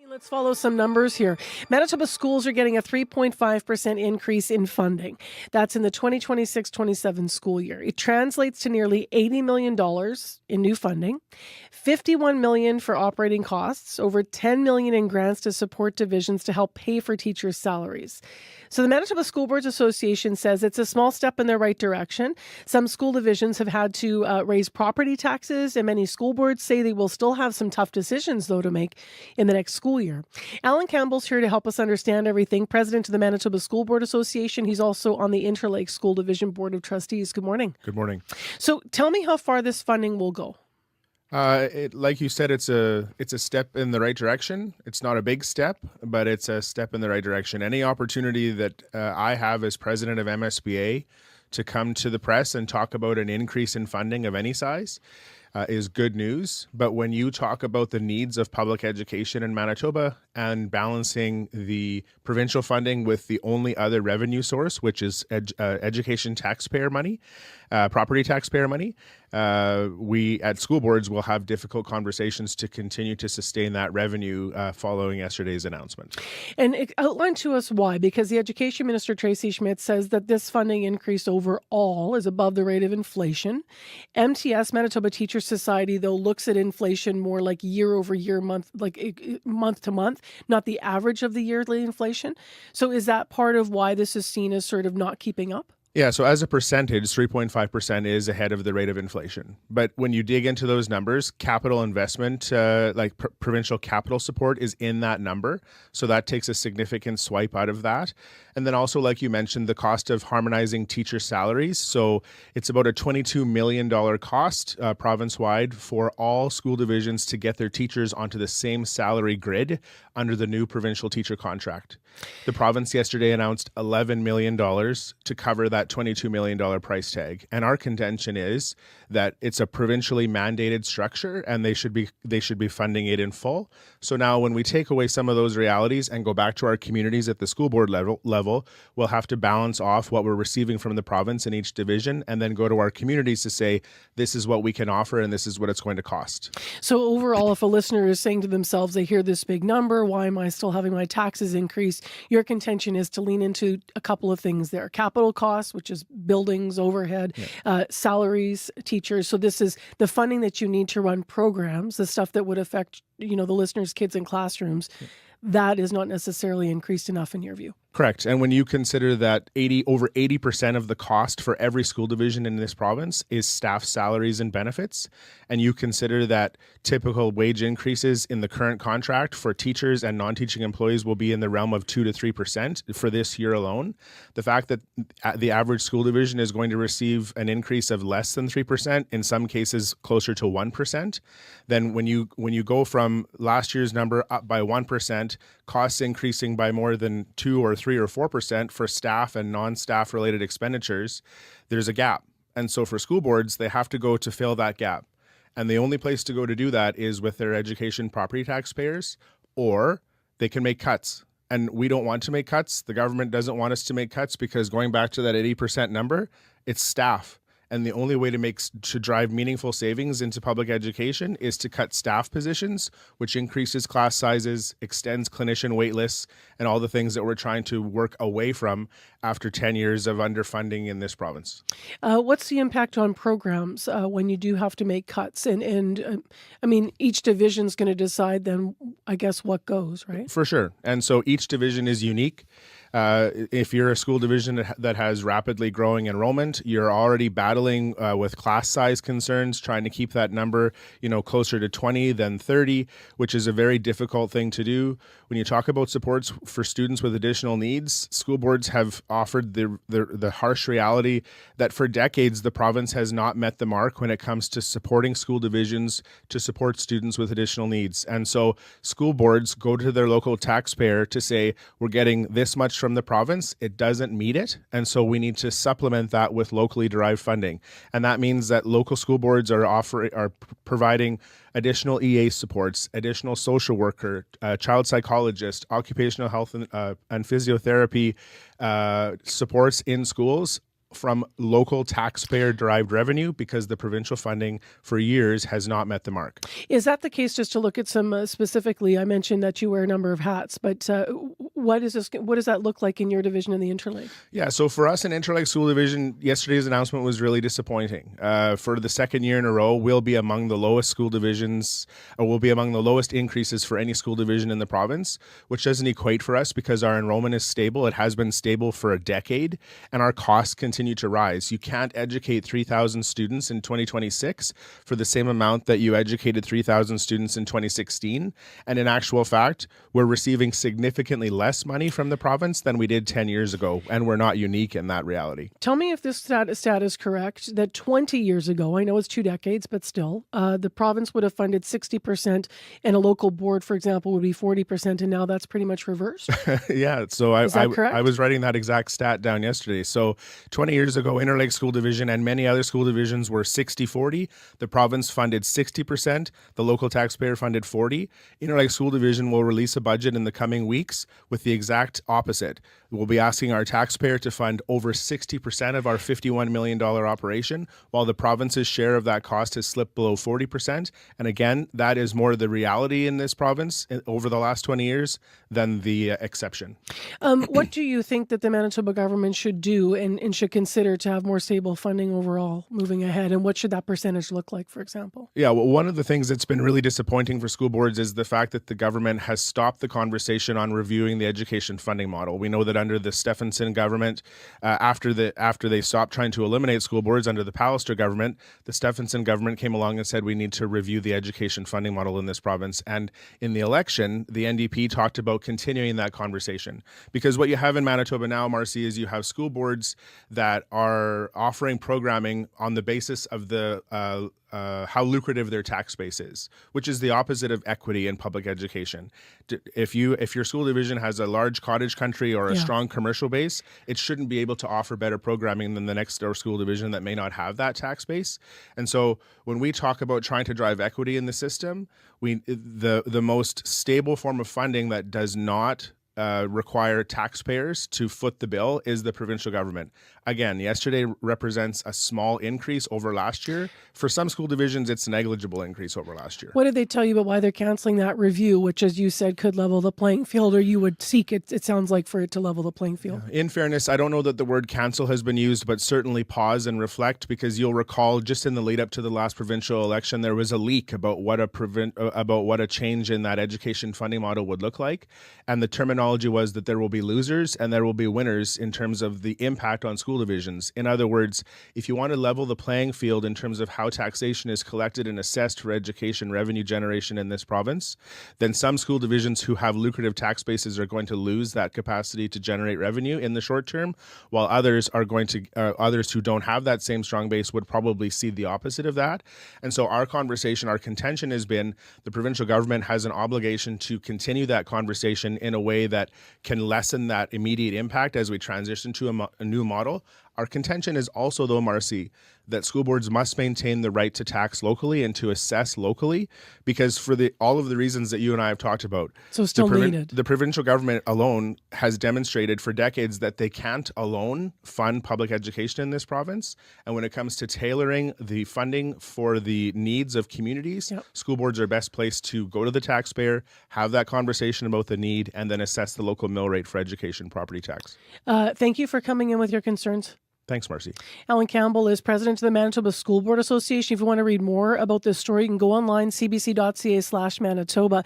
Let's follow some numbers here. Manitoba schools are getting a 3.5% increase in funding. That's in the 2026-27 school year. It translates to nearly $80 million in new funding, $51 million for operating costs, over $10 million in grants to support divisions to help pay for teachers' salaries. So the Manitoba School Boards Association says it's a small step in the right direction. Some school divisions have had to raise property taxes, and many school boards say they will still have some tough decisions, though, to make in the next school year. Alan Campbell's here to help us understand everything. President of the Manitoba School Board Association. He's also on the Interlake School Division Board of Trustees. Good morning. Good morning. So tell me how far this funding will go. Like you said, it's a step in the right direction. It's not a big step, but it's a step in the right direction. Any opportunity that I have as president of MSBA to come to the press and talk about an increase in funding of any size is good news. But when you talk about the needs of public education in Manitoba and balancing the provincial funding with the only other revenue source, which is education taxpayer money, property taxpayer money, we at school boards will have difficult conversations to continue to sustain that revenue following yesterday's announcement. And outline to us why, because the Education Minister, Tracy Schmidt, says that this funding increase overall is above the rate of inflation. MTS, Manitoba Teachers Society, though, looks at inflation more like year over year, month to month, not the average of the yearly inflation. So is that part of why this is seen as sort of not keeping up? Yeah, so as a percentage, 3.5% is ahead of the rate of inflation. But when you dig into those numbers, capital investment, like provincial capital support is in that number. So that takes a significant swipe out of that. And then also, like you mentioned, the cost of harmonizing teacher salaries. So it's about a $22 million cost province-wide for all school divisions to get their teachers onto the same salary grid under the new provincial teacher contract. The province yesterday announced $11 million to cover that $22 million price tag. And our contention is that it's a provincially mandated structure and they should be funding it in full. So now when we take away some of those realities and go back to our communities at the school board level, we'll have to balance off what we're receiving from the province in each division and then go to our communities to say, this is what we can offer and this is what it's going to cost. So overall, if a listener is saying to themselves, they hear this big number, why am I still having my taxes increase? Your contention is to lean into a couple of things there. Capital costs, which is buildings, overhead, salaries, teachers. So this is the funding that you need to run programs, the stuff that would affect, the listeners' kids in classrooms. That is not necessarily increased enough in your view. Correct. And when you consider that over 80% of the cost for every school division in this province is staff salaries and benefits, and you consider that typical wage increases in the current contract for teachers and non-teaching employees will be in the realm of 2 to 3% for this year alone, the fact that the average school division is going to receive an increase of less than 3%, in some cases closer to 1%, then when you go from last year's number up by 1%, costs increasing by more than 2 or 3 or 4% for staff and non-staff related expenditures, there's a gap. And so for school boards, they have to go to fill that gap. And the only place to go to do that is with their education property taxpayers, or they can make cuts. And we don't want to make cuts. The government doesn't want us to make cuts because going back to that 80% number, it's staff. And the only way to drive meaningful savings into public education is to cut staff positions, which increases class sizes, extends clinician wait lists, and all the things that we're trying to work away from after 10 years of underfunding in this province. What's the impact on programs when you do have to make cuts? And each division is going to decide then, I guess, what goes, right? For sure. And so each division is unique. If you're a school division that has rapidly growing enrollment, you're already battling with class size concerns, trying to keep that number, closer to 20 than 30, which is a very difficult thing to do. When you talk about supports for students with additional needs, school boards have offered the harsh reality that for decades, the province has not met the mark when it comes to supporting school divisions to support students with additional needs. And so school boards go to their local taxpayer to say, we're getting this much from the province, it doesn't meet it, and so we need to supplement that with locally derived funding. And that means that local school boards are providing additional EA supports, additional social worker, child psychologist, occupational health and physiotherapy supports in schools from local taxpayer-derived revenue because the provincial funding for years has not met the mark. Is that the case? Just to look at some specifically, I mentioned that you wear a number of hats, but what does that look like in your division in the Interlake? Yeah, so for us in Interlake School Division, yesterday's announcement was really disappointing. For the second year in a row, we'll be among the lowest school divisions, or we'll be among the lowest increases for any school division in the province, which doesn't equate for us because our enrollment is stable. It has been stable for a decade, and our costs continue to rise. You can't educate 3,000 students in 2026 for the same amount that you educated 3,000 students in 2016. And in actual fact, we're receiving significantly less money from the province than we did 10 years ago, and we're not unique in that reality. Tell me if this stat is correct, that 20 years ago, I know it's 2 decades, but still, the province would have funded 60% and a local board, for example, would be 40%, and now that's pretty much reversed? Yeah, so I was writing that exact stat down yesterday. So 20 years ago, Interlake School Division and many other school divisions were 60-40. The province funded 60%. The local taxpayer funded 40%. Interlake School Division will release a budget in the coming weeks with the exact opposite. We'll be asking our taxpayer to fund over 60% of our $51 million operation, while the province's share of that cost has slipped below 40%. And again, that is more the reality in this province over the last 20 years than the exception. What do you think that the Manitoba government should do and should consider to have more stable funding overall moving ahead? And what should that percentage look like, for example? Yeah, well, one of the things that's been really disappointing for school boards is the fact that the government has stopped the conversation on reviewing the education funding model. We know that under the Stephenson government, after they stopped trying to eliminate school boards under the Pallister government, the Stephenson government came along and said we need to review the education funding model in this province. And in the election, the NDP talked about continuing that conversation. Because what you have in Manitoba now, Marcy, is you have school boards that are offering programming on the basis of the how lucrative their tax base is, which is the opposite of equity in public education. If your school division has a large cottage country or a strong commercial base, it shouldn't be able to offer better programming than the next door school division that may not have that tax base. And so when we talk about trying to drive equity in the system, the most stable form of funding that does not require taxpayers to foot the bill is the provincial government. Again, yesterday represents a small increase over last year. For some school divisions, it's a negligible increase over last year. What did they tell you about why they're canceling that review, which, as you said, could level the playing field, or you would seek it, it sounds like, for it to level the playing field? In fairness, I don't know that the word cancel has been used, but certainly pause and reflect, because you'll recall just in the lead up to the last provincial election, there was a leak about what a change in that education funding model would look like. And the terminology was that there will be losers and there will be winners in terms of the impact on school divisions. In other words, if you want to level the playing field in terms of how taxation is collected and assessed for education revenue generation in this province, then some school divisions who have lucrative tax bases are going to lose that capacity to generate revenue in the short term, while others who don't have that same strong base would probably see the opposite of that. And so our contention has been the provincial government has an obligation to continue that conversation in a way that can lessen that immediate impact as we transition to a new model. Our contention is also, though, Marcy, that school boards must maintain the right to tax locally and to assess locally, because for all of the reasons that you and I have talked about, so still needed. The provincial government alone has demonstrated for decades that they can't alone fund public education in this province. And when it comes to tailoring the funding for the needs of communities, school boards are best placed to go to the taxpayer, have that conversation about the need, and then assess the local mill rate for education property tax. Thank you for coming in with your concerns. Thanks, Marcy. Alan Campbell is president of the Manitoba School Board Association. If you want to read more about this story, you can go online, cbc.ca/Manitoba.